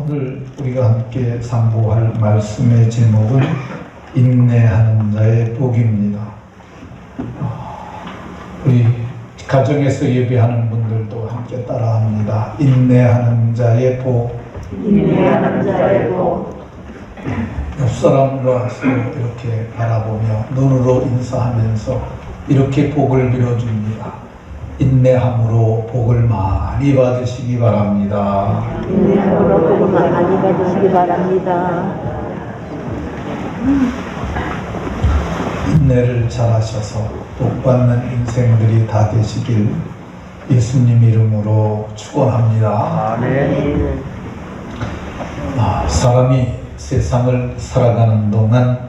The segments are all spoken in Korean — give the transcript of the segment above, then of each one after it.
오늘 우리가 함께 상고할 말씀의 제목은 인내하는 자의 복입니다. 우리 가정에서 예배하는 분들도 함께 따라합니다. 인내하는 자의 복. 인내하는 자의 복. 옆 사람과 서로 이렇게 바라보며 눈으로 인사하면서 이렇게 복을 빌어줍니다. 인내함으로 복을 많이 받으시기 바랍니다. 인내함으로 복을 많이 받으시기 바랍니다. 인내를 잘하셔서 복받는 인생들이 다 되시길 예수님 이름으로 축원합니다. 아멘. 사람이 세상을 살아가는 동안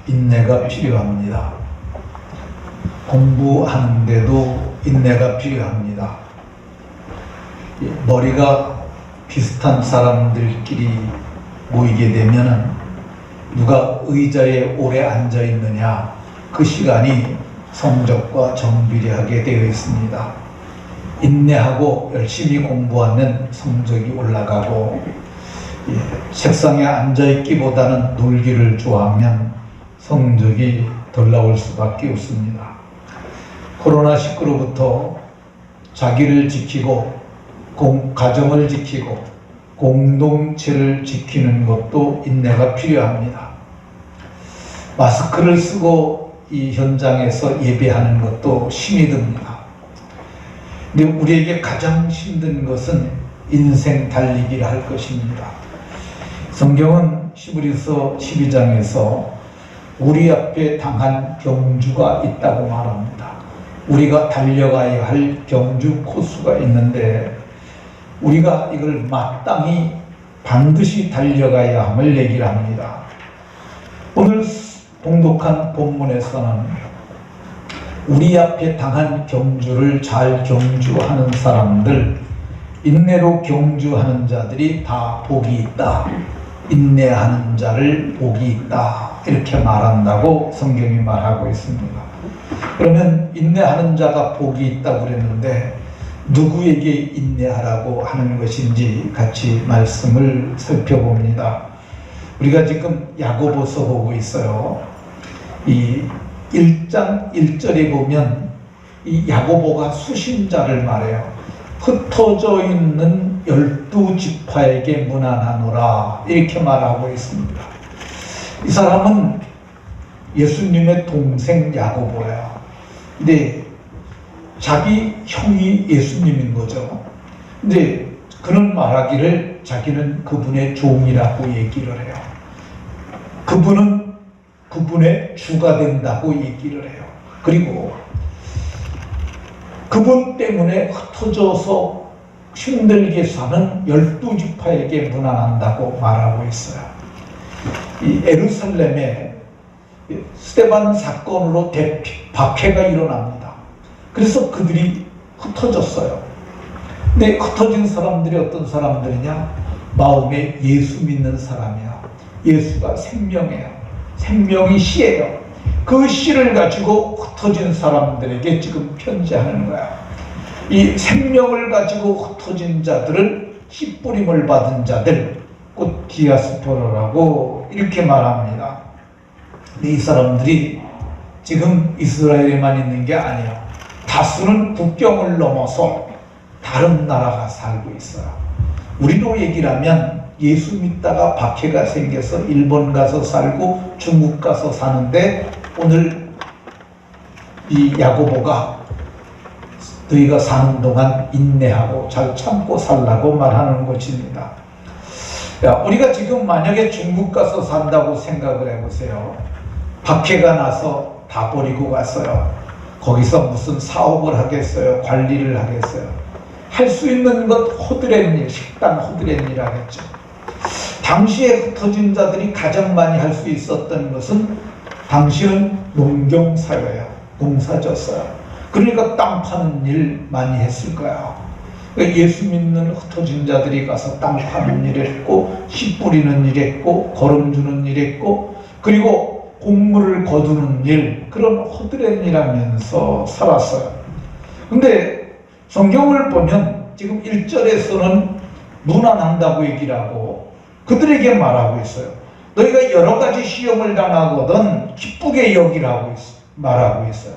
인내가 필요합니다. 공부하는데도 인내가 필요합니다. 머리가 비슷한 사람들끼리 모이게 되면은 누가 의자에 오래 앉아 있느냐, 그 시간이 성적과 정비례하게 되어 있습니다. 인내하고 열심히 공부하면 성적이 올라가고, 책상에 앉아 있기보다는 놀기를 좋아하면 성적이 덜 나올 수밖에 없습니다. 코로나19로부터 자기를 지키고 가정을 지키고 공동체를 지키는 것도 인내가 필요합니다. 마스크를 쓰고 이 현장에서 예배하는 것도 힘이 듭니다. 근데 우리에게 가장 힘든 것은 인생 달리기를 할 것입니다. 성경은 히브리서 12장에서 우리 앞에 당한 경주가 있다고 말합니다. 우리가 달려가야 할 경주 코스가 있는데 우리가 이걸 마땅히 반드시 달려가야 함을 얘기를 합니다. 오늘 봉독한 본문에서는 우리 앞에 당한 경주를 잘 경주하는 사람들, 인내로 경주하는 자들이 다 복이 있다. 인내하는 자를 복이 있다. 이렇게 말한다고 성경이 말하고 있습니다. 그러면 인내하는 자가 복이 있다고 그랬는데 누구에게 인내하라고 하는 것인지 같이 말씀을 살펴봅니다. 우리가 지금 야고보서 보고 있어요. 이 1장 1절에 보면 이 야고보가 수신자를 말해요. 흩어져 있는 12지파에게 문안하노라 이렇게 말하고 있습니다. 이 사람은 예수님의 동생 야고보예요. 근데 자기 형이 예수님인 거죠. 근데 그는 말하기를 자기는 그분의 종이라고 얘기를 해요. 그분은 그분의 주가 된다고 얘기를 해요. 그리고 그분 때문에 흩어져서 힘들게 사는 12지파에게 문안한다고 말하고 있어요. 이 예루살렘에 스데반 사건으로 박해가 일어납니다. 그래서 그들이 흩어졌어요. 근데 흩어진 사람들이 어떤 사람들이냐? 마음에 예수 믿는 사람이야. 예수가 생명이에요. 생명이 씨예요. 그 씨를 가지고 흩어진 사람들에게 지금 편지하는 거야. 이 생명을 가지고 흩어진 자들을 씨 뿌림을 받은 자들, 곧 디아스포라라고 이렇게 말합니다. 이 사람들이 지금 이스라엘에만 있는 게 아니에요. 다수는 국경을 넘어서 다른 나라가 살고 있어요. 우리로 얘기를 하면 예수 믿다가 박해가 생겨서 일본 가서 살고 중국 가서 사는데 오늘 이 야고보가 너희가 사는 동안 인내하고 잘 참고 살라고 말하는 것입니다. 우리가 지금 만약에 중국 가서 산다고 생각을 해보세요. 박해가 나서 다 버리고 갔어요. 거기서 무슨 사업을 하겠어요? 관리를 하겠어요? 할 수 있는 것 호드렛 일, 식당 호드렛 일 하겠죠. 당시에 흩어진 자들이 가장 많이 할 수 있었던 것은 당시는 농경사회예요. 농사졌어요. 그러니까 땅 파는 일 많이 했을 거예요. 예수 믿는 흩어진 자들이 가서 땅 파는 일 했고, 씨 뿌리는 일 했고, 거름 주는 일 했고, 그리고 곡물을 거두는 일, 그런 호드렛 일하면서 살았어요. 근데 성경을 보면 지금 1절에서는 문안한다고 얘기를 하고 그들에게 말하고 있어요. 너희가 여러 가지 시험을 당하거든 기쁘게 여기라고 말하고 있어요.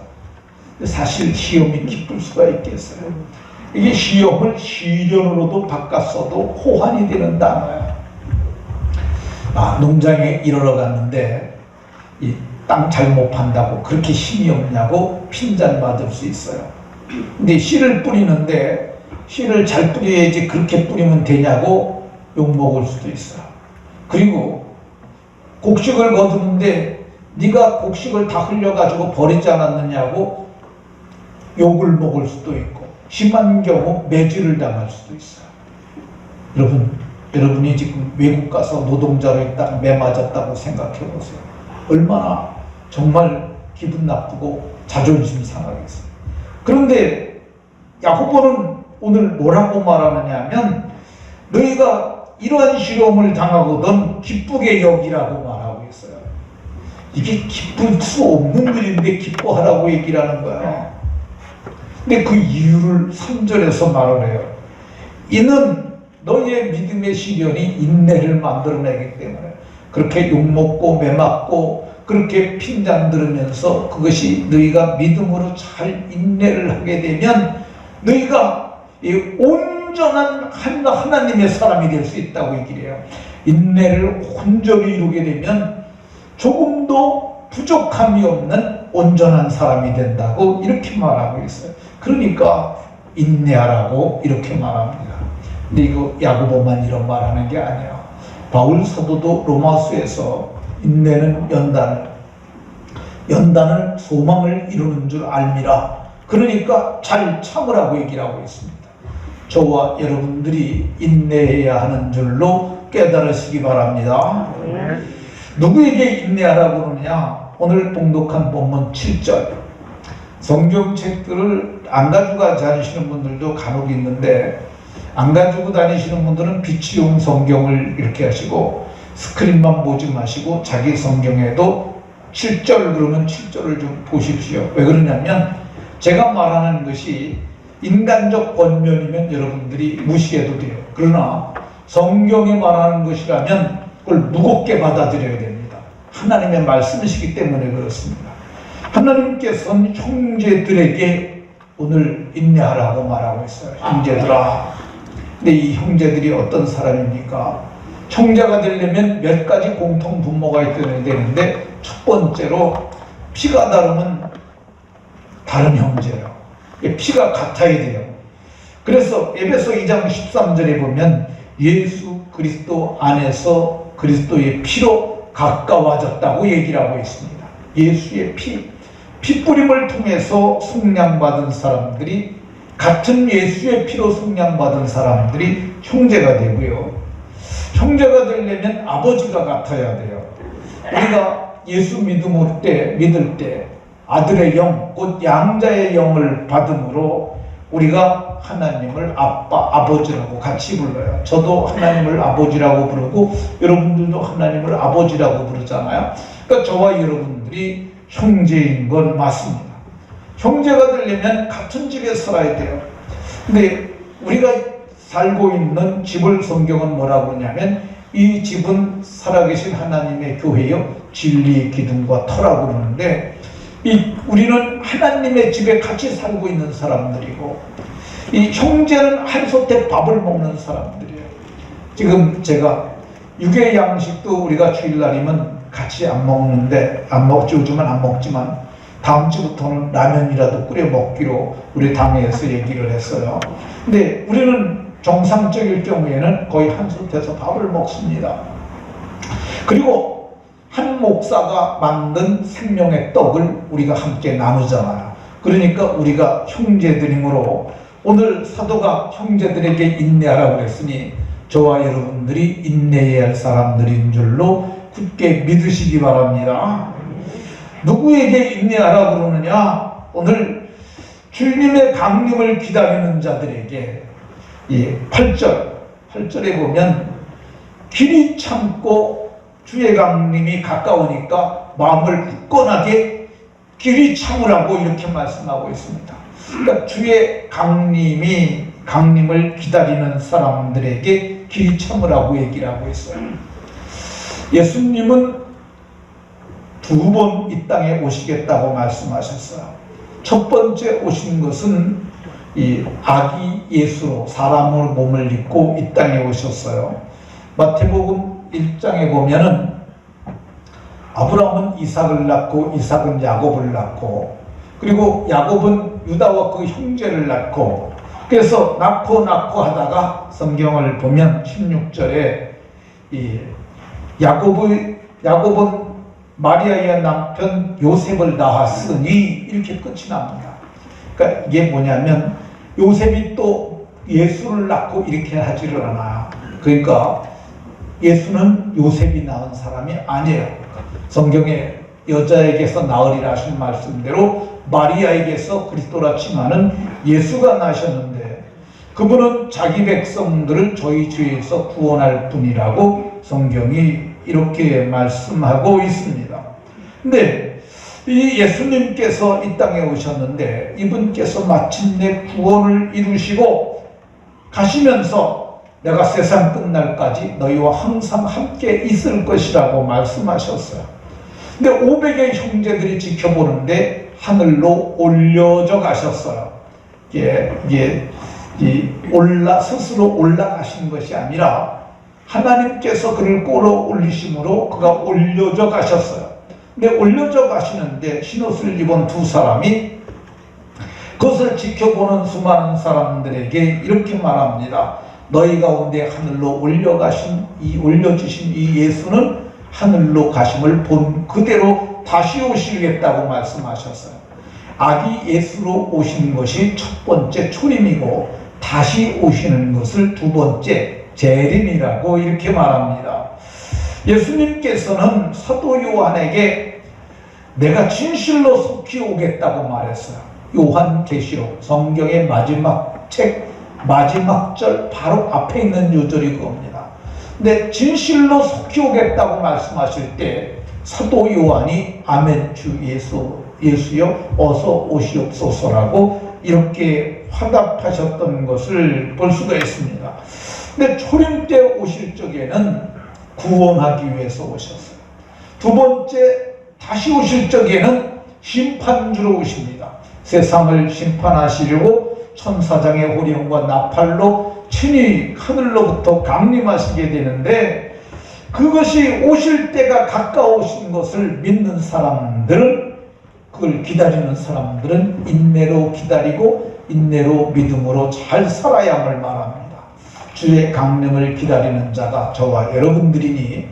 사실 시험이 기쁠 수가 있겠어요? 이게 시험을 시련으로도 바꿨어도 호환이 되는 단어예요. 농장에 일하러 갔는데 땅 잘못 판다고 그렇게 힘이 없냐고 핀잔 맞을 수 있어요. 근데 씨를 뿌리는데 씨를 잘 뿌려야지 그렇게 뿌리면 되냐고 욕먹을 수도 있어요. 그리고 곡식을 거두는데 네가 곡식을 다 흘려가지고 버리지 않았느냐고 욕을 먹을 수도 있고, 심한 경우 매질을 당할 수도 있어요. 여러분이 지금 외국 가서 노동자로 있다 매 맞았다고 생각해 보세요. 얼마나 정말 기분 나쁘고 자존심 상하겠어요. 그런데 야고보는 오늘 뭐라고 말하느냐 하면 너희가 이러한 시험을 당하거든 기쁘게 여기라고 말하고 있어요. 이게 기쁠 수 없는 일인데 기뻐하라고 얘기를 하는 거예요. 근데 그 이유를 3절에서 말을 해요. 이는 너희의 믿음의 시련이 인내를 만들어내기 때문에 그렇게 욕먹고 매맞고 그렇게 핀잔 들으면서 그것이 너희가 믿음으로 잘 인내를 하게 되면 너희가 이 온전한 하나님의 사람이 될 수 있다고 얘기를 해요. 인내를 온전히 이루게 되면 조금도 부족함이 없는 온전한 사람이 된다고 이렇게 말하고 있어요. 그러니까 인내하라고 이렇게 말합니다. 근데 이거 야고보만 이런 말하는 게 아니에요. 바울 사도도 로마서에서 인내는 연단을 소망을 이루는 줄 알미라. 그러니까 잘 참으라고 얘기를 하고 있습니다. 저와 여러분들이 인내해야 하는 줄로 깨달으시기 바랍니다. 누구에게 인내하라고 그러느냐? 오늘 봉독한 본문 7절. 성경책들을 안 가지고 다니시는 분들도 간혹 있는데 안 가지고 다니시는 분들은 비치용 성경을 이렇게 하시고 스크린만 보지 마시고 자기 성경에도 7절 그러면 7절을 좀 보십시오. 왜 그러냐면 제가 말하는 것이 인간적 권면이면 여러분들이 무시해도 돼요. 그러나 성경이 말하는 것이라면 그걸 무겁게 받아들여야 됩니다. 하나님의 말씀이시기 때문에 그렇습니다. 하나님께서는 형제들에게 오늘 인내하라고 말하고 있어요. 형제들아. 근데 이 형제들이 어떤 사람입니까? 형제가 되려면 몇 가지 공통 분모가 있어야 되는데 첫 번째로 피가 다르면 다른 형제예요. 피가 같아야 돼요. 그래서 에베소 2장 13절에 보면 예수 그리스도 안에서 그리스도의 피로 가까워졌다고 얘기를 하고 있습니다. 예수의 피 뿌림을 통해서 속량받은 사람들이 같은 예수의 피로 속량받은 사람들이 형제가 되고요. 형제가 되려면 아버지가 같아야 돼요. 우리가 예수 믿을 때 아들의 영, 곧 양자의 영을 받음으로 우리가 하나님을 아버지라고 같이 불러요. 저도 하나님을 아버지라고 부르고 여러분들도 하나님을 아버지라고 부르잖아요. 그러니까 저와 여러분들이 형제인 건 맞습니다. 형제가 되려면 같은 집에 살아야 돼요. 근데 우리가 살고 있는 집을 성경은 뭐라고 그러냐면 이 집은 살아계신 하나님의 교회요 진리의 기둥과 터라고 그러는데 우리는 하나님의 집에 같이 살고 있는 사람들이고 이 형제는 한솥에 밥을 먹는 사람들이에요. 지금 제가 육의 양식도 우리가 주일날이면 같이 안 먹는데 요즘은 안 먹지만 다음 주부터는 라면이라도 끓여 먹기로 우리 당회에서 얘기를 했어요. 근데 우리는 정상적일 경우에는 거의 한솥에서 밥을 먹습니다. 그리고 한 목사가 만든 생명의 떡을 우리가 함께 나누잖아요. 그러니까 우리가 형제들이므로 오늘 사도가 형제들에게 인내하라고 했으니 저와 여러분들이 인내해야 할 사람들인 줄로 굳게 믿으시기 바랍니다. 누구에게 인내하라고 그러느냐? 오늘 주님의 강림을 기다리는 자들에게 8절에 보면 길이 참고 주의 강림이 가까우니까 마음을 굳건하게 길이 참으라고 이렇게 말씀하고 있습니다. 그러니까 주의 강림을 기다리는 사람들에게 길이 참으라고 얘기를 하고 있어요. 예수님은 2번 이 땅에 오시겠다고 말씀하셨어요. 첫 번째 오신 것은 이 아기 예수로 사람의 몸을 입고 이 땅에 오셨어요. 마태복음 1장에 보면은 아브라함은 이삭을 낳고 이삭은 야곱을 낳고 그리고 야곱은 유다와 그 형제를 낳고 그래서 낳고 하다가 성경을 보면 16절에 이 야곱은 마리아의 남편 요셉을 낳았으니 이렇게 끝이 납니다. 그러니까 이게 뭐냐면 요셉이 또 예수를 낳고 이렇게 하지를 않아요. 그러니까 예수는 요셉이 낳은 사람이 아니에요. 성경에 여자에게서 나으리라 하신 말씀대로 마리아에게서 그리스도라치만은 예수가 나셨는데 그분은 자기 백성들을 저희 죄에서 구원할 분이라고 성경이 이렇게 말씀하고 있습니다. 근데 이 예수님께서 이 땅에 오셨는데 이분께서 마침내 구원을 이루시고 가시면서 내가 세상 끝날까지 너희와 항상 함께 있을 것이라고 말씀하셨어요. 근데 500의 형제들이 지켜보는데 하늘로 올려져 가셨어요. 이게 스스로 올라가신 것이 아니라 하나님께서 그를 끌어올리심으로 그가 올려져 가셨어요. 근데 올려져 가시는데 흰옷을 입은 두 사람이 그것을 지켜보는 수많은 사람들에게 이렇게 말합니다. 너희 가운데 하늘로 올려주신 이 예수는 하늘로 가심을 본 그대로 다시 오시겠다고 말씀하셨어요. 아기 예수로 오신 것이 첫 번째 초림이고 다시 오시는 것을 두 번째 재림이라고 이렇게 말합니다. 예수님께서는 사도 요한에게 내가 진실로 속히 오겠다고 말했어요. 요한계시록 성경의 마지막 책 마지막 절 바로 앞에 있는 요절이 그겁니다. 근데 진실로 속히 오겠다고 말씀하실 때 사도 요한이 아멘 주 예수여 어서 오시옵소서라고 이렇게 화답하셨던 것을 볼 수가 있습니다. 근데 초림 때 오실 적에는 구원하기 위해서 오셨어요. 두 번째 다시 오실 적에는 심판주로 오십니다. 세상을 심판하시려고 천사장의 호령과 나팔로 친히 하늘로부터 강림하시게 되는데 그것이 오실 때가 가까우신 것을 믿는 사람들은 그걸 기다리는 사람들은 인내로 기다리고 인내로 믿음으로 잘 살아야만 말합니다. 주의 강림을 기다리는 자가 저와 여러분들이니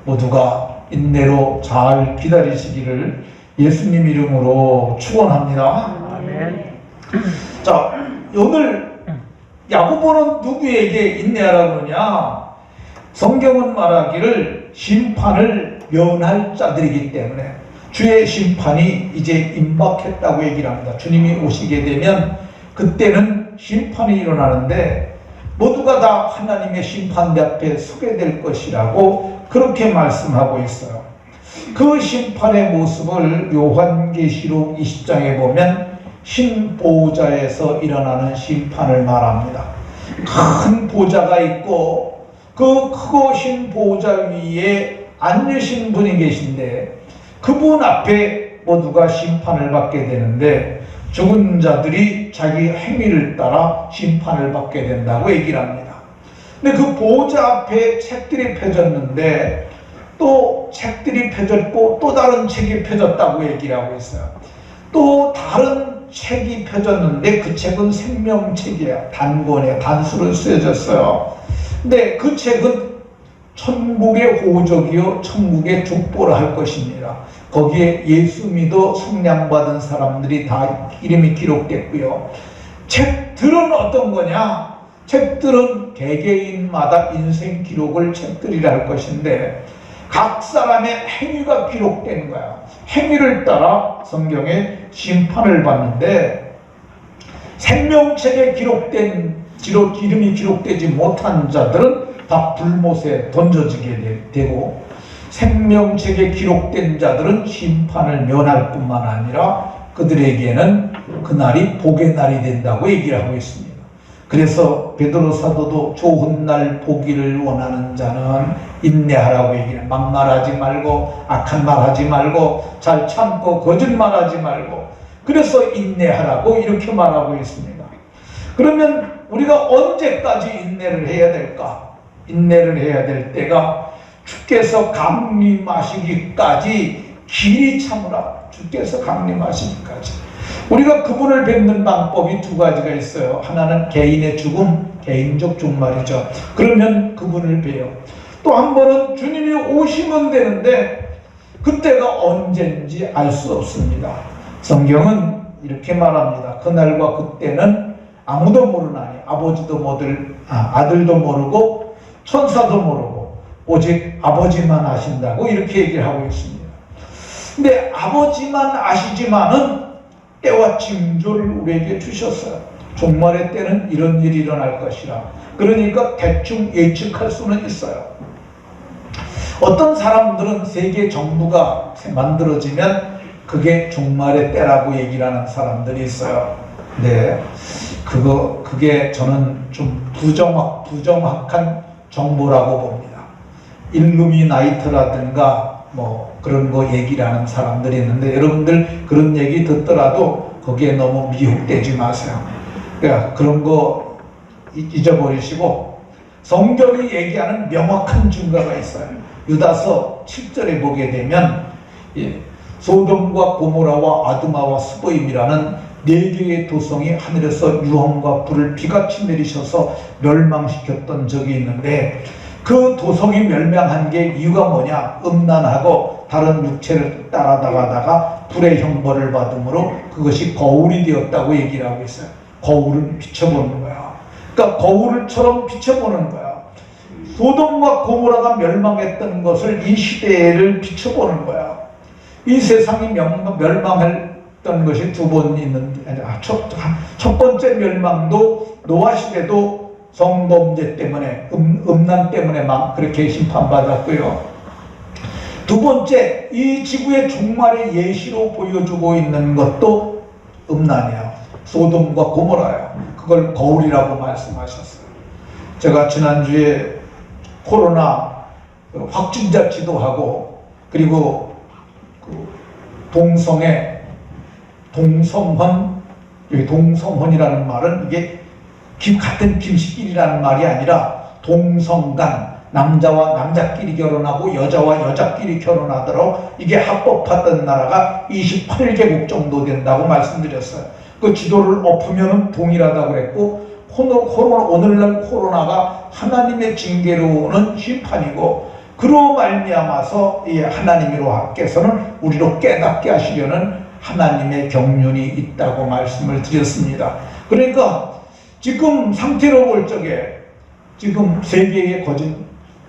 모두가 인내로 잘 기다리시기를 예수님 이름으로 축원합니다. 아멘. 자, 오늘 야고보는 누구에게 인내하라고 그러냐? 성경은 말하기를 심판을 면할 자들이기 때문에 주의 심판이 이제 임박했다고 얘기를 합니다. 주님이 오시게 되면 그때는 심판이 일어나는데 모두가 다 하나님의 심판대 앞에 서게 될 것이라고 그렇게 말씀하고 있어요. 그 심판의 모습을 요한계시록 20장에 보면 흰 보좌에서 일어나는 심판을 말합니다. 큰 보좌가 있고 그 크고 흰 보좌 위에 앉으신 분이 계신데 그분 앞에 모두가 심판을 받게 되는데 죽은 자들이 자기 행위를 따라 심판을 받게 된다고 얘기를 합니다. 근데 그 보좌 앞에 책들이 펴졌는데 또 책들이 펴졌고 또 다른 책이 펴졌다고 얘기를 하고 있어요. 또 다른 책이 펴졌는데 그 책은 생명책이에요. 단권에 단수로 쓰여졌어요. 근데 그 책은 천국의 호적이요 천국의 족보를 할 것입니다. 거기에 예수 믿어 성량받은 사람들이 다 이름이 기록됐고요. 책들은 어떤 거냐? 책들은 개개인마다 인생 기록을 책들이라 할 것인데 각 사람의 행위가 기록된 거야. 행위를 따라 성경에 심판을 받는데 생명책에 이름이 기록되지 못한 자들은 다 불못에 던져지게 되고 생명책에 기록된 자들은 심판을 면할 뿐만 아니라 그들에게는 그날이 복의 날이 된다고 얘기를 하고 있습니다. 그래서 베드로 사도도 좋은 날 보기를 원하는 자는 인내하라고 얘기해요. 막말하지 말고 악한 말하지 말고 잘 참고 거짓말하지 말고 그래서 인내하라고 이렇게 말하고 있습니다. 그러면 우리가 언제까지 인내를 해야 될까? 인내를 해야 될 때가 주께서 강림하시기까지 길이 참으라. 주께서 강림하시기까지. 우리가 그분을 뵙는 방법이 두 가지가 있어요. 하나는 개인의 죽음, 개인적 종말이죠. 그러면 그분을 뵈요. 또 한 번은 주님이 오시면 되는데 그때가 언젠지 알 수 없습니다. 성경은 이렇게 말합니다. 그날과 그때는 아무도 모르나니 아들도 모르고 천사도 모르고 오직 아버지만 아신다고 이렇게 얘기를 하고 있습니다. 근데 아버지만 아시지만은 때와 징조를 우리에게 주셨어요. 종말의 때는 이런 일이 일어날 것이라. 그러니까 대충 예측할 수는 있어요. 어떤 사람들은 세계 정부가 만들어지면 그게 종말의 때라고 얘기를 하는 사람들이 있어요. 네, 그게 저는 좀 부정확한 정보라고 봅니다. 일루미나이트라든가 뭐 그런 거 얘기를 하는 사람들이 있는데 여러분들 그런 얘기 듣더라도 거기에 너무 미혹되지 마세요. 그러니까 그런 거 잊어버리시고 성경이 얘기하는 명확한 증거가 있어요. 유다서 7절에 보게 되면 소돔과 고모라와 아드마와 스보임이라는 네 개의 도성이 하늘에서 유황과 불을 비같이 내리셔서 멸망시켰던 적이 있는데 그 도성이 멸망한 게 이유가 뭐냐? 음란하고 다른 육체를 따라다가다가 불의 형벌을 받음으로 그것이 거울이 되었다고 얘기를 하고 있어요. 거울을 비춰보는 거야. 그러니까 거울처럼 비춰보는 거야. 소돔과 고모라가 멸망했던 것을 이 시대를 비춰보는 거야. 이 세상이 멸망했던 것이 두 번 있는데 첫 번째 멸망도 노아 시대도 성범죄 때문에 음란 때문에 막 그렇게 심판받았고요. 두 번째, 이 지구의 종말의 예시로 보여주고 있는 것도 음란이에요. 소돔과 고모라예요. 그걸 거울이라고 말씀하셨어요. 제가 지난주에 코로나 확진자 지도하고 그리고 동성애, 동성혼이라는 말은 이게 같은 김씨끼리라는 말이 아니라 동성간, 남자와 남자끼리 결혼하고 여자와 여자끼리 결혼하도록 이게 합법화된 나라가 28개국 정도 된다고 말씀드렸어요. 그 지도를 엎으면 동일하다고 그랬고 오늘날 코로나가 하나님의 징계로 오는 심판이고 그로 말미암아서 이 하나님께서는 우리로 깨닫게 하시려는 하나님의 경륜이 있다고 말씀을 드렸습니다. 그러니까 지금 상태로 볼 적에 지금 세계의 거진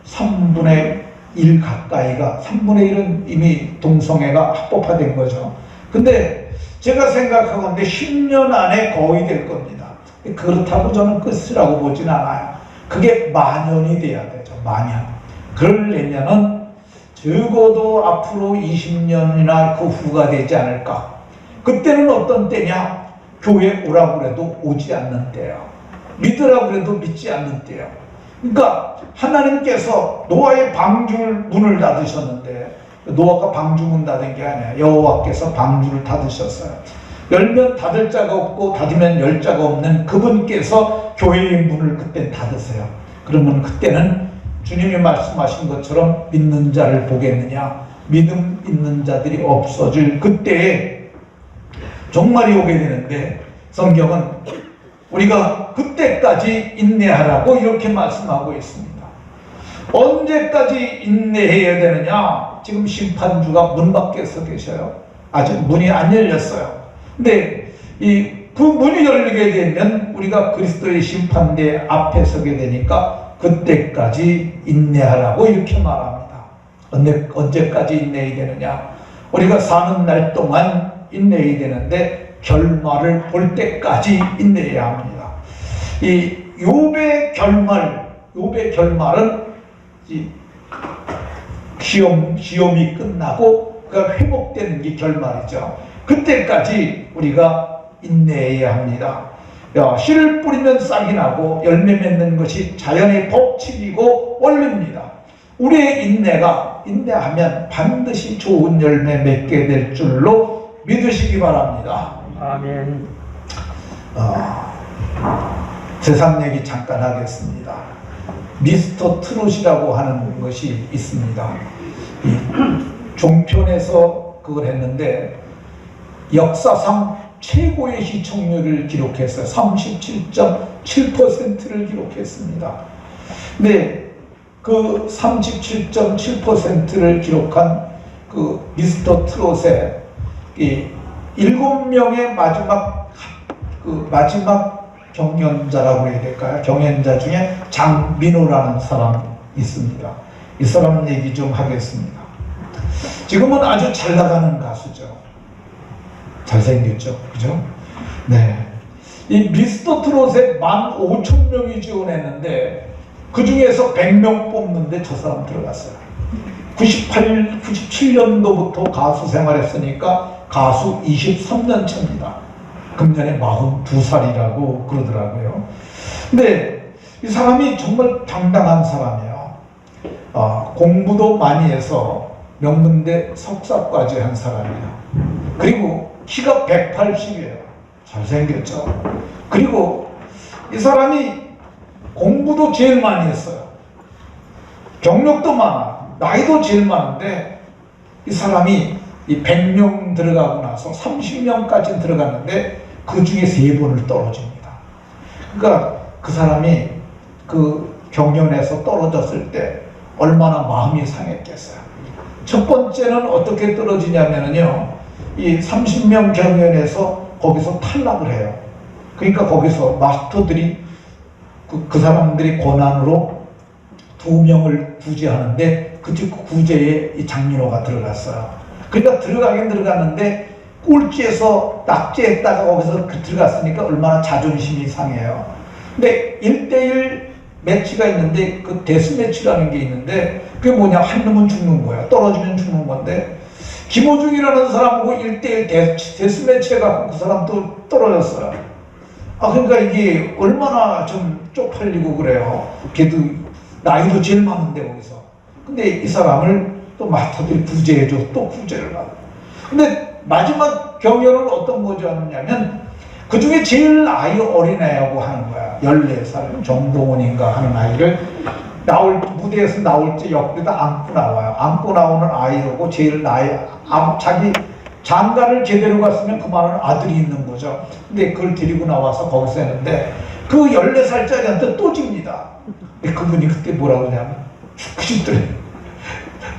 3분의 1 가까이가 3분의 1은 이미 동성애가 합법화된 거죠. 근데 제가 생각하건대 10년 안에 거의 될 겁니다. 그렇다고 저는 끝이라고 보진 않아요. 그게 만연이 돼야 되죠. 만연. 그러려면은 적어도 앞으로 20년이나 그 후가 되지 않을까. 그때는 어떤 때냐? 교회 오라고 그래도 오지 않는 때예요. 믿으라고 그래도 믿지 않는 때예요. 그러니까 하나님께서 노아의 방주를 문을 닫으셨는데 노아가 방주문 닫은 게 아니야. 여호와께서 방주를 닫으셨어요. 열면 닫을 자가 없고 닫으면 열 자가 없는 그분께서 교회의 문을 그때 닫으세요. 그러면 그때는 주님이 말씀하신 것처럼 믿는 자를 보겠느냐? 믿음 있는 자들이 없어질 그때에 종말이 오게 되는데 성경은 우리가 그때까지 인내하라고 이렇게 말씀하고 있습니다. 언제까지 인내해야 되느냐? 지금 심판주가 문 밖에 서 계셔요. 아직 문이 안 열렸어요. 근데 그 문이 열리게 되면 우리가 그리스도의 심판대 앞에 서게 되니까 그때까지 인내하라고 이렇게 말합니다. 언제까지 인내해야 되느냐? 우리가 사는 날 동안 인내해야 되는데 결말을 볼 때까지 인내해야 합니다. 이 욥의 결말은 시험이 끝나고 그가 회복되는 게 결말이죠. 그때까지 우리가 인내해야 합니다. 야, 씨를 뿌리면 싹이 나고 열매 맺는 것이 자연의 법칙이고 원리입니다. 우리의 인내하면 반드시 좋은 열매 맺게 될 줄로 믿으시기 바랍니다. 아멘. 세상 얘기 잠깐 하겠습니다. 미스터 트롯이라고 하는 것이 있습니다. 이 종편에서 그걸 했는데 역사상 최고의 시청률을 기록했어요. 37.7%를 기록했습니다. 근데 그 37.7%를 기록한 그 미스터 트롯의 이 7명의 마지막 경연자라고 해야 될까요? 경연자 중에 장민호라는 사람이 있습니다. 이 사람 얘기 좀 하겠습니다. 지금은 아주 잘 나가는 가수죠. 잘생겼죠, 그죠? 네. 이 미스터 트롯에 15,000명이 지원했는데 그 중에서 100명 뽑는데 저 사람 들어갔어요. 97년도부터 가수 생활했으니까 가수 23년 차입니다. 금년에 42살이라고 그러더라고요. 근데 이 사람이 정말 당당한 사람이에요. 공부도 많이 해서 명문대 석사까지 한 사람이에요. 그리고 키가 180이에요. 잘생겼죠. 그리고 이 사람이 공부도 제일 많이 했어요. 경력도 많아. 나이도 제일 많은데 이 사람이 이 100명 들어가고 나서 30명까지 들어갔는데 그 중에 3번을 떨어집니다. 그러니까 그 사람이 그 경연에서 떨어졌을 때 얼마나 마음이 상했겠어요. 첫 번째는 어떻게 떨어지냐면요, 이 30명 경연에서 거기서 탈락을 해요. 그러니까 거기서 마스터들이 그 사람들이 권한으로 2명을 구제하는데 그 구제에 이 장민호가 들어갔어요. 그러니까 들어가긴 들어갔는데 꼴찌에서 낙제했다가 거기서 들어갔으니까 얼마나 자존심이 상해요. 근데 1대1 매치가 있는데 그 데스매치라는 게 있는데 그게 뭐냐, 한 놈은 죽는 거야. 떨어지면 죽는 건데 김호중이라는 사람하고 1대1 데스매치 해갖고 그 사람도 떨어졌어요. 그러니까 이게 얼마나 좀 쪽팔리고 그래요. 걔도 나이도 제일 많은데 거기서. 근데 이 사람을 또 마스터들이 구제해줘. 또 구제를 하고. 근데 마지막 경연은 어떤 거죠 하냐면 그 중에 제일 아이 어린애라고 하는 거야. 14살 정동원인가 하는 아이를 무대에서 나올 때 옆에다 안고 나와요. 안고 나오는 아이하고 제일 자기 장가를 제대로 갔으면 그만한 아들이 있는 거죠. 근데 그걸 데리고 나와서 거기서 했는데 그 14살짜리한테 또 집니다. 근데 그분이 그때 뭐라고 하냐면 죽고 싶더래.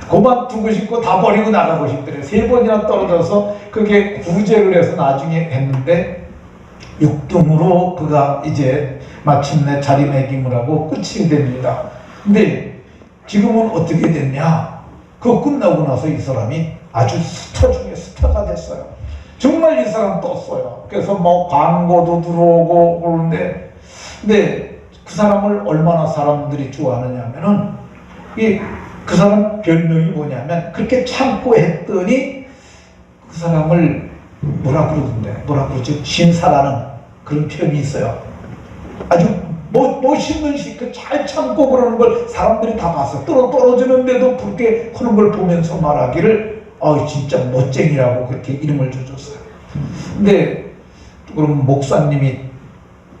그만두고 싶고 다 버리고 나가고 싶더래. 3번이나 떨어져서 그게 구제를 해서 나중에 했는데 6등으로 그가 이제 마침내 자리매김을 하고 끝이 됩니다. 근데 지금은 어떻게 됐냐? 그거 끝나고 나서 이 사람이 아주 스타 중에 스타가 됐어요. 정말 이 사람 떴어요. 그래서 뭐 광고도 들어오고 그러는데, 근데 그 사람을 얼마나 사람들이 좋아하느냐면은 그 사람 별명이 뭐냐면 그렇게 참고 했더니 그 사람을 뭐라 그러죠? 신사라는 그런 표현이 있어요. 아주 멋있는 그 잘 참고 그러는 걸 사람들이 다 봤어요. 떨어지는데도 그렇게 하는 걸 보면서 말하기를 진짜 멋쟁이라고 그렇게 이름을 줘줬어요. 근데 그럼 목사님이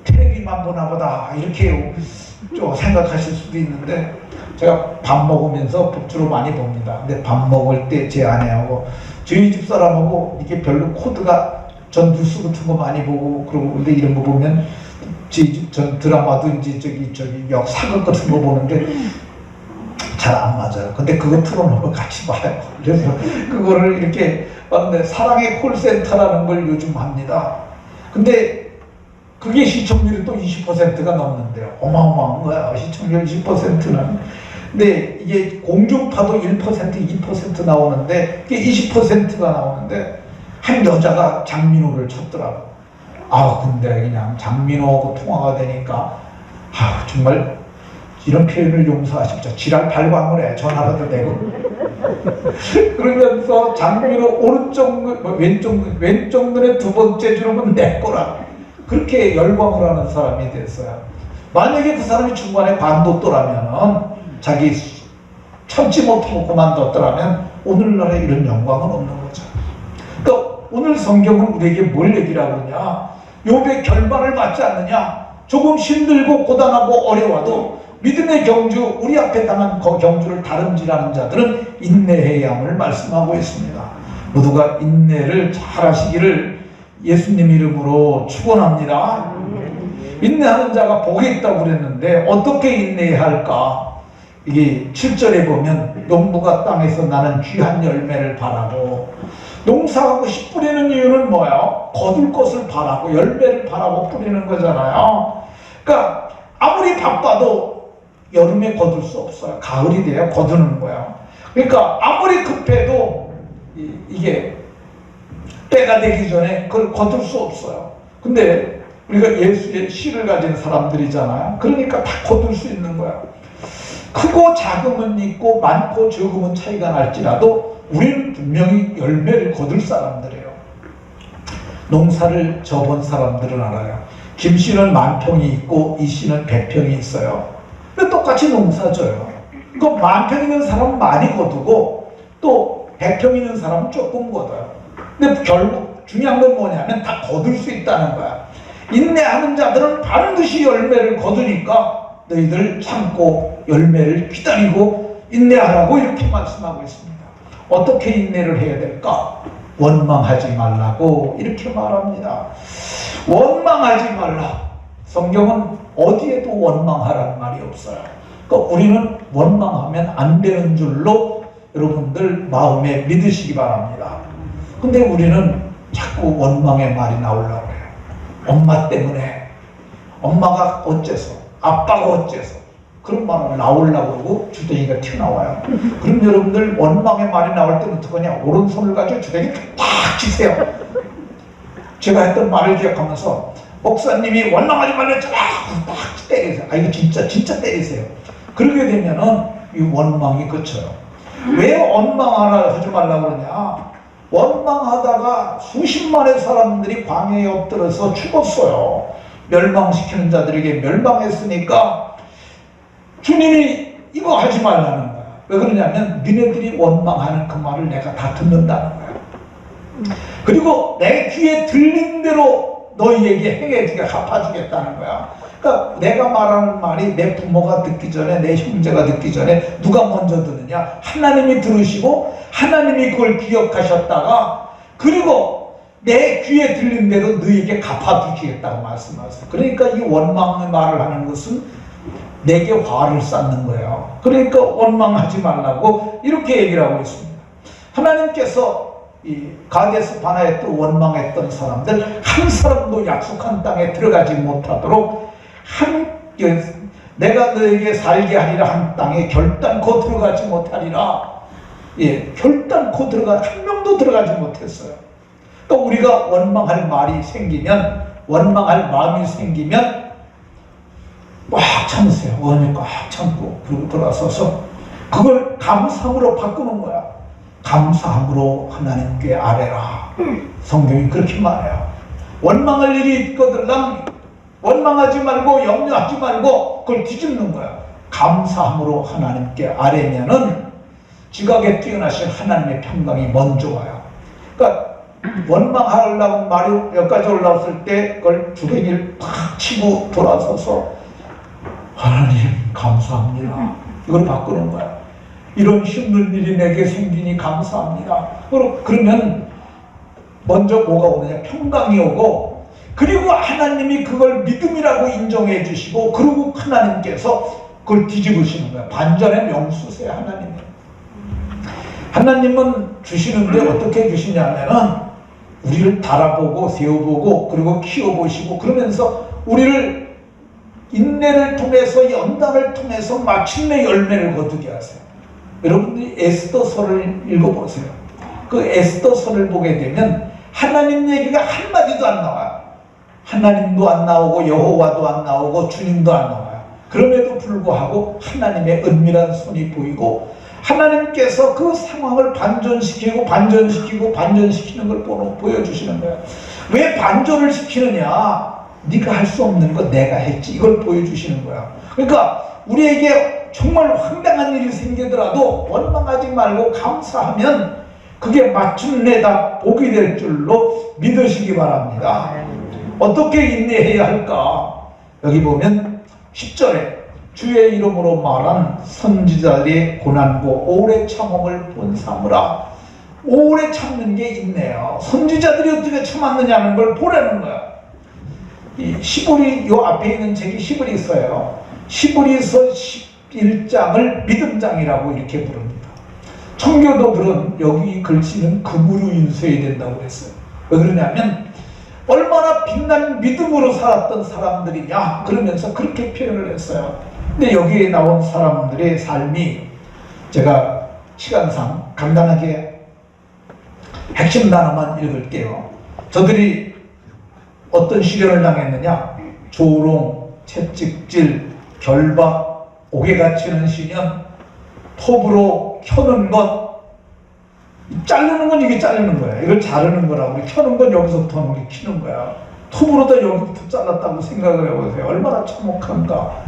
텔레비만 보나 보다 이렇게 좀 생각하실 수도 있는데 제가 밥 먹으면서 주로 많이 봅니다. 근데 밥 먹을 때 제 아내하고 저희 집 사람하고 이게 별로 코드가 전 뉴스 같은 거 많이 보고 그러고 근데 이런 거 보면 저희 집 전 드라마든지 저기 사극 같은 거 보는데 잘 안 맞아요. 근데 그거 틀어놓고 같이 봐요. 그래서 그거를 이렇게 봤는데 사랑의 콜센터라는 걸 요즘 합니다. 근데 그게 시청률이 또 20%가 넘는데요. 어마어마한 거야. 시청률 20%는. 근데 이게 공중파도 1%, 2% 나오는데 그게 20%가 나오는데 한 여자가 장민호를 쳤더라고. 근데 그냥 장민호하고 통화가 되니까 정말 이런 표현을 용서하십시오. 지랄 발광을 해. 전화라도 되고. 그러면서 장민호 왼쪽 눈에 두 번째 주름은 내 거라. 그렇게 열광을 하는 사람이 됐어요. 만약에 그 사람이 중간에 관뒀더라면, 자기 참지 못하고 그만뒀더라면 오늘날에 이런 영광은 없는 거죠. 그러니까 오늘 성경은 우리에게 뭘 얘기를 하느냐, 욥의 결말을 맞지 않느냐, 조금 힘들고 고단하고 어려워도 믿음의 경주, 우리 앞에 당한 그 경주를 다름질하는 자들은 인내해야 함을 말씀하고 있습니다. 모두가 인내를 잘 하시기를 예수님 이름으로 축원합니다. 인내하는 자가 복이 있다고 그랬는데 어떻게 인내해야 할까? 이게 7절에 보면 농부가 땅에서 나는 귀한 열매를 바라고, 농사하고 씨 뿌리는 이유는 뭐예요? 거둘 것을 바라고 열매를 바라고 뿌리는 거잖아요. 그러니까 아무리 바빠도 여름에 거둘 수 없어요. 가을이 돼야 거두는 거예요. 그러니까 아무리 급해도 이게 때가 되기 전에 그걸 거둘 수 없어요. 근데 우리가 예수의 씨를 가진 사람들이잖아요. 그러니까 다 거둘 수 있는 거야. 크고 작음은 있고 많고 적음은 차이가 날지라도 우리는 분명히 열매를 거둘 사람들이에요. 농사를 져본 사람들은 알아요. 김 씨는 10,000평이 있고 이 씨는 100평이 있어요. 근데 똑같이 농사 져요. 그 10,000평 있는 사람은 많이 거두고 또 100평 있는 사람은 조금 거둬요. 근데 결국 중요한 건 뭐냐면 다 거둘 수 있다는 거야. 인내하는 자들은 반드시 열매를 거두니까 너희들 참고 열매를 기다리고 인내하라고 이렇게 말씀하고 있습니다. 어떻게 인내를 해야 될까? 원망하지 말라고 이렇게 말합니다. 원망하지 말라. 성경은 어디에도 원망하라는 말이 없어요. 그러니까 우리는 원망하면 안 되는 줄로 여러분들 마음에 믿으시기 바랍니다. 근데 우리는 자꾸 원망의 말이 나오려고 해요. 엄마 때문에, 엄마가 어째서, 아빠가 어째서, 그런 말을 나오려고 그러고 주댕이가 튀어나와요. 그럼 여러분들 원망의 말이 나올 때는 어떡하냐? 오른손을 가지고 주댕이 팍 치세요. 제가 했던 말을 기억하면서 목사님이 원망하지 말랬잖아, 팍 때리세요. 아, 이거 진짜 때리세요. 그러게 되면은 이 원망이 그쳐요. 왜 원망하라 하지 말라고 그러냐? 원망하다가 수십만의 사람들이 광야에 엎드려서 죽었어요. 멸망시키는 자들에게 멸망했으니까 주님이 이거 하지 말라는 거야. 왜 그러냐면 니네들이 원망하는 그 말을 내가 다 듣는다는 거야. 그리고 내 귀에 들린 대로 너희에게 행해주게 갚아주겠다는 거야. 그러니까 내가 말하는 말이 내 부모가 듣기 전에, 내 형제가 듣기 전에 누가 먼저 듣느냐? 하나님이 들으시고 하나님이 그걸 기억하셨다가 그리고 내 귀에 들린 대로 너희에게 갚아주시겠다고 말씀하세요. 그러니까 이 원망의 말을 하는 것은 내게 화를 쌓는 거예요. 그러니까 원망하지 말라고 이렇게 얘기를 하고 있습니다. 하나님께서 이 가데스 바나에 또 원망했던 사람들 한 사람도 약속한 땅에 들어가지 못하도록 내가 너에게 살게 하리라 한 땅에 결단코 들어가지 못하리라. 예, 결단코 한 명도 들어가지 못했어요. 또 우리가 원망할 말이 생기면, 원망할 마음이 생기면 꽉 참으세요. 원이 꽉 참고 그리고 돌아서서 그걸 감사함으로 바꾸는 거야. 감사함으로 하나님께 아뢰라. 성경이 그렇게 말해요. 원망할 일이 있거든 원망하지 말고 염려하지 말고 그걸 뒤집는 거야. 감사함으로 하나님께 아뢰면은 지각에 뛰어나신 하나님의 평강이 먼저 와요. 그러니까 원망하려고 말이 여기까지 올라왔을 때 그걸 주댕이를 팍 치고 돌아서서 하나님 감사합니다. 이걸 바꾸는 거야. 이런 힘든 일이 내게 생기니 감사합니다. 그러면 먼저 뭐가 오느냐? 평강이 오고, 그리고 하나님이 그걸 믿음이라고 인정해 주시고, 그리고 하나님께서 그걸 뒤집으시는 거야. 반전의 명수세요, 하나님은. 하나님은 주시는데 어떻게 주시냐면은 우리를 달아보고 세워보고 그리고 키워보시고 그러면서 우리를 인내를 통해서 연단을 통해서 마침내 열매를 거두게 하세요. 여러분들이 에스더서를 읽어보세요. 그 에스더서를 보게 되면 하나님 얘기가 한마디도 안 나와요. 하나님도 안 나오고 여호와도 안 나오고 주님도 안 나와요. 그럼에도 불구하고 하나님의 은밀한 손이 보이고 하나님께서 그 상황을 반전시키는 걸 보여주시는 거예요. 왜 반전을 시키느냐? 네가 할 수 없는 거 내가 했지. 이걸 보여주시는 거야. 그러니까 우리에게 정말 황당한 일이 생기더라도 원망하지 말고 감사하면 그게 마침내 다 복이 될 줄로 믿으시기 바랍니다. 어떻게 인내해야 할까? 여기 보면 10절에 주의 이름으로 말한 선지자들의 고난고 오래 참음을 본사무라. 오래 참는 게 인내요. 선지자들이 어떻게 참았느냐는 걸 보라는 거야. 이 시브리, 요 앞에 있는 책이 시브리서예요. 시브리서 11장을 믿음장이라고 이렇게 부릅니다. 청교도들은 여기 글씨는 금으로 인쇄해야 된다고 했어요. 왜 그러냐면 얼마나 빛난 믿음으로 살았던 사람들이냐 그러면서 그렇게 표현을 했어요. 근데 여기에 나온 사람들의 삶이 제가 시간상 간단하게 핵심 단어만 읽을게요. 저들이 어떤 시련을 당했느냐? 조롱, 채찍질, 결박, 옥에 갇히는 시련, 톱으로 켜는 것, 자르는 건 이게 자르는 거야. 이걸 자르는 거라고. 켜는 건 여기서부터 우리 키는 거야. 톱으로도 여기부터 잘랐다고 생각을 해보세요. 얼마나 참혹한가.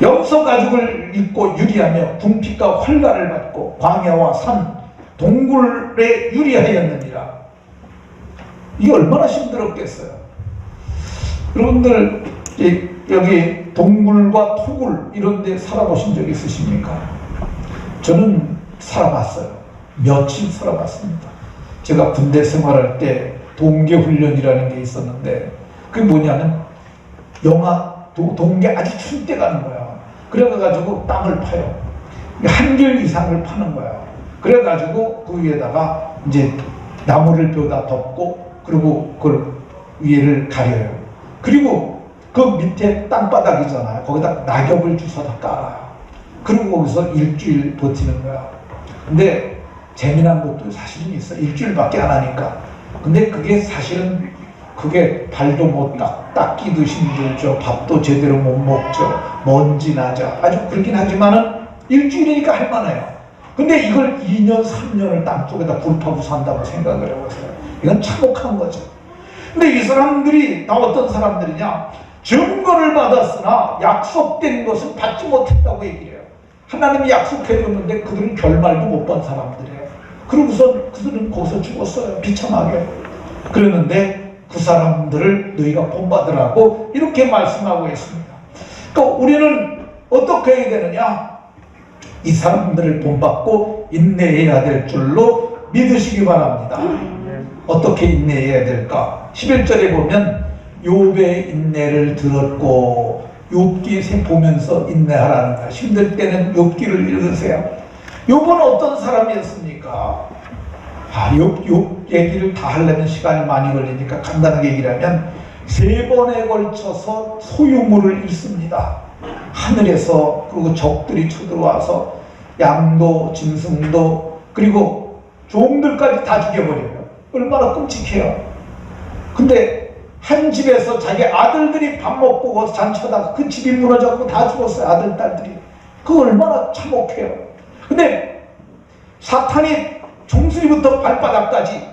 염소 가죽을 입고 유리하며 궁핍과 활가를 받고 광야와 산, 동굴에 유리하였느니라. 이게 얼마나 힘들었겠어요. 여러분들 여기 동굴과 토굴 이런 데 살아보신 적 있으십니까? 저는 살아봤어요. 며칠 살아봤습니다. 제가 군대 생활할 때 동계훈련이라는 게 있었는데 그게 뭐냐면 동계 아주 추울 때 가는 거야. 그래가지고 땅을 파요. 한결 이상을 파는 거야. 그래가지고 그 위에다가 이제 나무를 벼다 덮고 그리고 그걸 위에를 가려요. 그리고 그 밑에 땅바닥이잖아요. 거기다 낙엽을 주워다 깔아요. 그리고 거기서 일주일 버티는 거야. 근데 재미난 것도 사실은 있어. 일주일밖에 안 하니까. 근데 그게 사실은 그게 발도 못 닦기도 힘들죠. 밥도 제대로 못 먹죠. 먼지 나죠. 아주 그렇긴 하지만은 일주일이니까 할만해요. 근데 이걸 2년, 3년을 땅속에다 불 파고 산다고 생각을 해보세요. 이건 참혹한 거죠. 근데 이 사람들이 다 어떤 사람들이냐? 증거를 받았으나 약속된 것을 받지 못했다고 얘기를 해요. 하나님이 약속해줬는데 그들은 결말도 못 본 사람들이에요. 그러고서 그들은 거기서 죽었어요. 비참하게. 그랬는데 그 사람들을 너희가 본받으라고 이렇게 말씀하고 있습니다. 또 우리는 어떻게 해야 되느냐? 이 사람들을 본받고 인내해야 될 줄로 믿으시기 바랍니다. 어떻게 인내해야 될까? 11절에 보면 욥의 인내를 들었고 욥기 보면서 인내하라는 거야. 힘들 때는 욥기를 읽으세요. 욥은 어떤 사람이었습니까? 욥 얘기를 다 하려면 시간이 많이 걸리니까 간단하게 얘기를 하면 3번에 걸쳐서 소유물을 잃습니다. 하늘에서 그리고 적들이 쳐들어와서 양도 짐승도 그리고 종들까지 다 죽여버려요. 얼마나 끔찍해요. 근데 한 집에서 자기 아들들이 밥 먹고 거기서 잔쳐다가 그 집이 무너져서 다 죽었어요. 아들, 딸들이. 그거 얼마나 참혹해요. 근데 사탄이 종수리부터 발바닥까지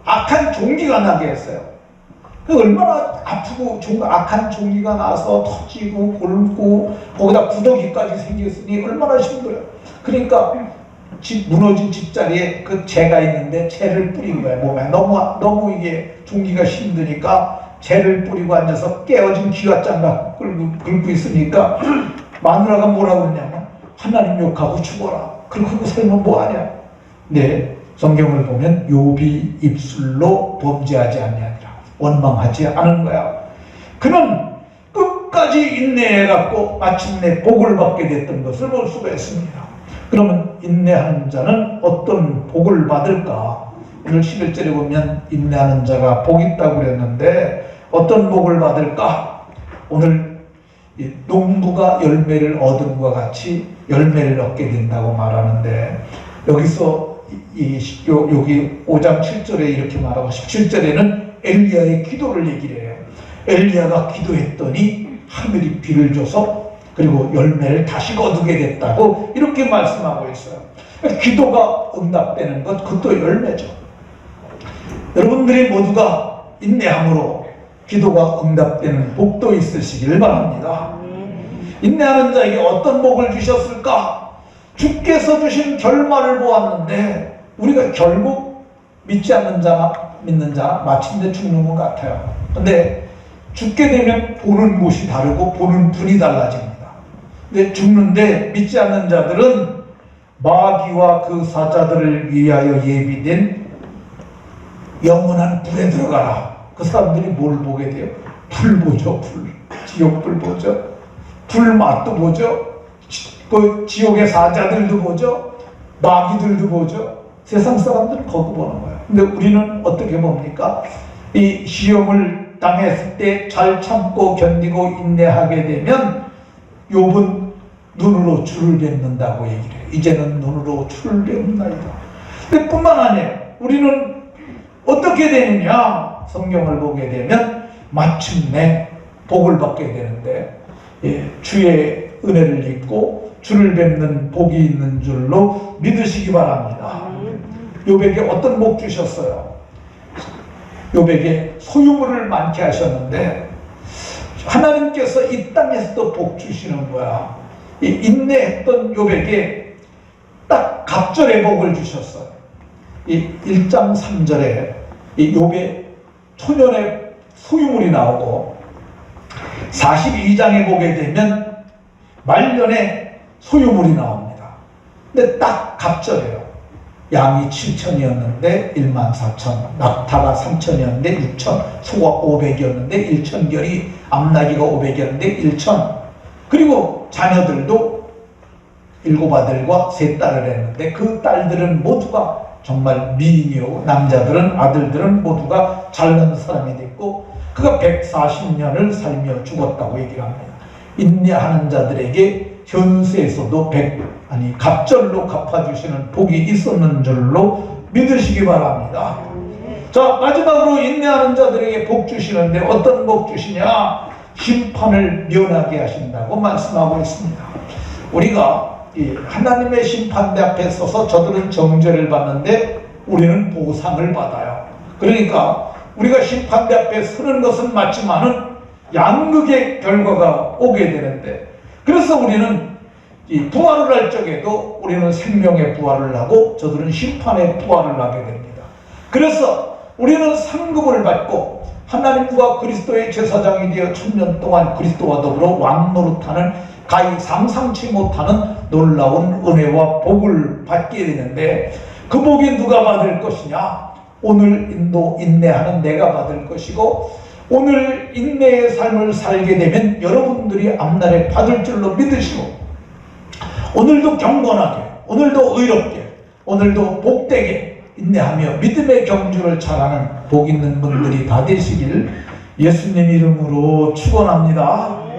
악한 종기가 나게 했어요. 그 얼마나 아프고 악한 종기가 나서 터지고 골고 거기다 구더기까지 생겼으니 얼마나 힘들어요. 그러니까 무너진 집자리에 그 재가 있는데 재를 뿌린 거예요. 몸에 너무 이게 종기가 힘드니까 재를 뿌리고 앉아서 깨어진 기와장갑 긁고 있으니까 마누라가 뭐라고 했냐면 하나님 욕하고 죽어라. 그러고 살면 뭐하냐. 네, 성경을 보면 욥이 입술로 범죄하지 아니하니라. 원망하지 않은 거야. 그는 끝까지 인내해갖고 마침내 복을 받게 됐던 것을 볼 수가 있습니다. 그러면 인내하는 자는 어떤 복을 받을까? 오늘 11절에 보면 인내하는 자가 복이 있다고 그랬는데 어떤 복을 받을까? 오늘 농부가 열매를 얻은 것과 같이 열매를 얻게 된다고 말하는데 여기서 여기 5장 7절에 이렇게 말하고 17절에는 엘리야의 기도를 얘기를 해요. 엘리야가 기도했더니 하늘이 비를 줘서 그리고 열매를 다시 거두게 됐다고 이렇게 말씀하고 있어요. 기도가 응답되는 것 그것도 열매죠. 여러분들이 모두가 인내함으로 기도가 응답되는 복도 있으시길 바랍니다. 인내하는 자에게 어떤 복을 주셨을까? 주께서 주신 결말을 보았는데 우리가 결국 믿지 않는 자나 믿는 자나 마침내 죽는 것 같아요. 근데 죽게 되면 보는 곳이 다르고 보는 분이 달라집니다. 근데 죽는데 믿지 않는 자들은 마귀와 그 사자들을 위하여 예비된 영원한 불에 들어가라. 그 사람들이 뭘 보게 돼요? 불 보죠. 불. 지옥불 보죠. 불맛도 보죠. 그 지옥의 사자들도 보죠. 마귀들도 보죠. 세상 사람들은 거기 보는 거예요. 근데 우리는 어떻게 봅니까? 이 시험을 당했을 때 잘 참고 견디고 인내하게 되면 욥은 눈으로 주를 뵙는다고 얘기를 해요. 이제는 눈으로 주를 뵙나이다. 근데 뿐만 아니에요. 우리는 어떻게 되느냐? 성경을 보게 되면 마침내 복을 받게 되는데 주의 은혜를 입고 주를 뵙는 복이 있는 줄로 믿으시기 바랍니다. 욥에게 어떤 복 주셨어요? 욥에게 소유물을 많게 하셨는데 하나님께서 이 땅에서도 복 주시는 거야. 이 인내했던 욥에게 딱 갑절의 복을 주셨어요. 이 1장 3절에 이 욥의 초년의 소유물이 나오고 42장에 보게 되면 말년에 소유물이 나옵니다. 근데 딱 갑절이에요. 양이 7천이었는데 1만 4천, 낙타가 3천이었는데 6천, 소가 500이었는데 1천 결이, 암나귀가 500이었는데 1천. 그리고 자녀들도 7아들과 3딸을 했는데 그 딸들은 모두가 정말 미인이요, 남자들은 아들들은 모두가 잘난 사람이 됐고 그가 140년을 살며 죽었다고 얘기를 합니다. 인내하는 자들에게 현세에서도 갑절로 갚아주시는 복이 있었는 줄로 믿으시기 바랍니다. 자, 마지막으로 인내하는 자들에게 복 주시는데 어떤 복 주시냐? 심판을 면하게 하신다고 말씀하고 있습니다. 우리가 이 하나님의 심판대 앞에 서서 저들은 정죄를 받는데 우리는 보상을 받아요. 그러니까 우리가 심판대 앞에 서는 것은 맞지만은 양극의 결과가 오게 되는데, 그래서 우리는 이 부활을 할 적에도 우리는 생명의 부활을 하고 저들은 심판의 부활을 하게 됩니다. 그래서 우리는 상급을 받고 하나님과 그리스도의 제사장이 되어 1000년 동안 그리스도와 더불어 왕노릇하는 가히 상상치 못하는 놀라운 은혜와 복을 받게 되는데, 그 복이 누가 받을 것이냐? 오늘 인내하는 내가 받을 것이고, 오늘 인내의 삶을 살게 되면 여러분들이 앞날에 받을 줄로 믿으시고, 오늘도 경건하게, 오늘도 의롭게, 오늘도 복되게 인내하며 믿음의 경주를 잘하는 복 있는 분들이 다 되시길 예수님 이름으로 축원합니다.